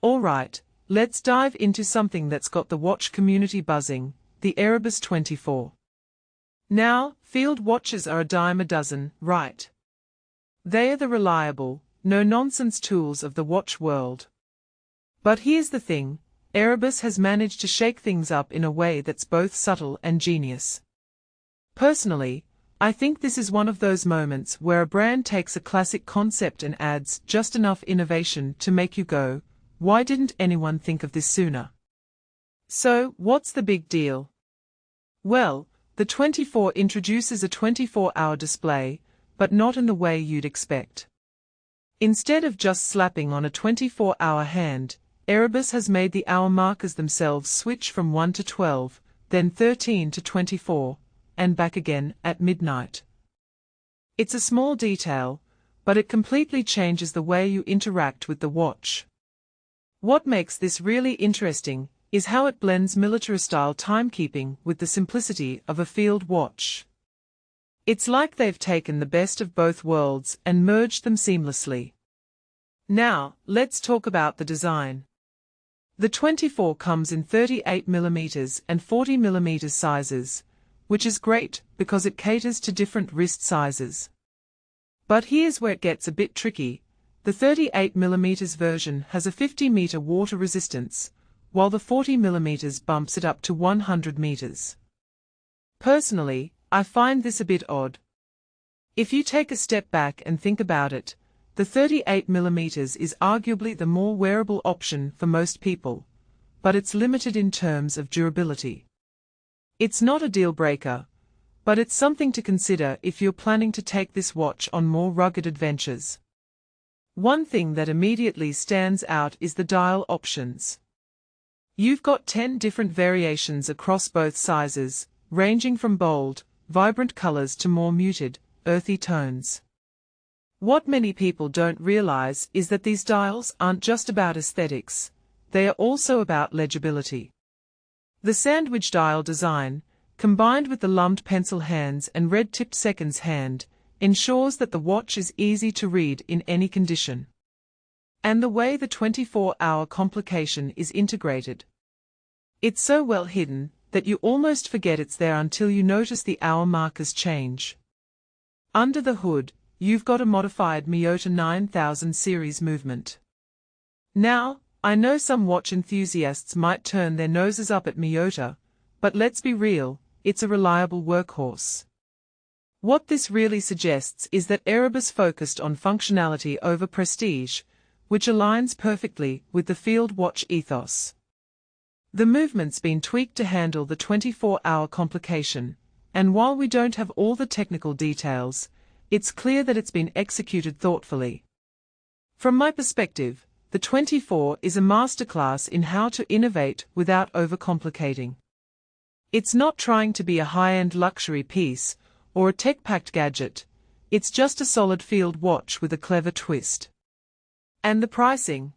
Alright, let's dive into something that's got the watch community buzzing, the Erebus 24. Now, field watches are a dime a dozen, right? They are the reliable, no-nonsense tools of the watch world. But here's the thing, Erebus has managed to shake things up in a way that's both subtle and genius. Personally, I think this is one of those moments where a brand takes a classic concept and adds just enough innovation to make you go, why didn't anyone think of this sooner? So, what's the big deal? Well, the 24 introduces a 24-hour display, but not in the way you'd expect. Instead of just slapping on a 24-hour hand, Erebus has made the hour markers themselves switch from 1 to 12, then 13 to 24, and back again at midnight. It's a small detail, but it completely changes the way you interact with the watch. What makes this really interesting is how it blends military-style timekeeping with the simplicity of a field watch. It's like they've taken the best of both worlds and merged them seamlessly. Now, let's talk about the design. The 24 comes in 38mm and 40mm sizes, which is great because it caters to different wrist sizes. But here's where it gets a bit tricky. The 38mm version has a 50-meter water resistance, while the 40mm bumps it up to 100 meters. Personally, I find this a bit odd. If you take a step back and think about it, the 38mm is arguably the more wearable option for most people, but it's limited in terms of durability. It's not a deal breaker, but it's something to consider if you're planning to take this watch on more rugged adventures. One thing that immediately stands out is the dial options. You've got 10 different variations across both sizes, ranging from bold, vibrant colors to more muted, earthy tones. What many people don't realize is that these dials aren't just about aesthetics, they are also about legibility. The sandwich dial design, combined with the lumped pencil hands and red-tipped seconds hand, ensures that the watch is easy to read in any condition. And the way the 24-hour complication is integrated. It's so well hidden that you almost forget it's there until you notice the hour markers change. Under the hood, you've got a modified Miyota 9000 series movement. Now, I know some watch enthusiasts might turn their noses up at Miyota, but let's be real, it's a reliable workhorse. What this really suggests is that Erebus focused on functionality over prestige, which aligns perfectly with the field watch ethos. The movement's been tweaked to handle the 24-hour complication, and while we don't have all the technical details, it's clear that it's been executed thoughtfully. From my perspective, the 24 is a masterclass in how to innovate without overcomplicating. It's not trying to be a high-end luxury piece or a tech-packed gadget, it's just a solid field watch with a clever twist. And the pricing?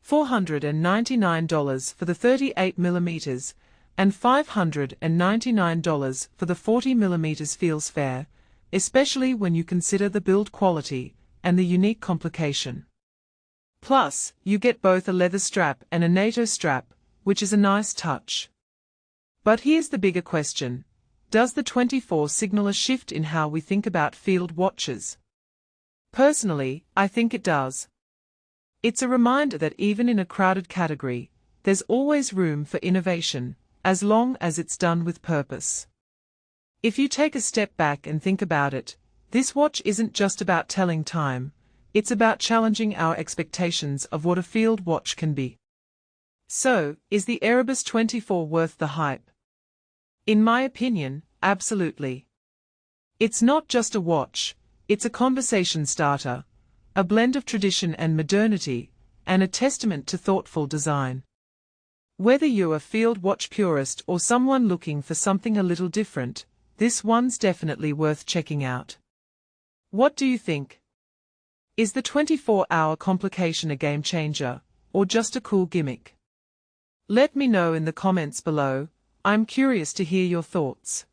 $499 for the 38mm and $599 for the 40mm feels fair, especially when you consider the build quality and the unique complication. Plus, you get both a leather strap and a NATO strap, which is a nice touch. But here's the bigger question. Does the 24 signal a shift in how we think about field watches? Personally, I think it does. It's a reminder that even in a crowded category, there's always room for innovation, as long as it's done with purpose. If you take a step back and think about it, this watch isn't just about telling time, it's about challenging our expectations of what a field watch can be. So, is the Erebus 24 worth the hype? In my opinion, absolutely. It's not just a watch, it's a conversation starter, a blend of tradition and modernity, and a testament to thoughtful design. Whether you're a field watch purist or someone looking for something a little different, this one's definitely worth checking out. What do you think? Is the 24-hour complication a game changer, or just a cool gimmick? Let me know in the comments below, I'm curious to hear your thoughts.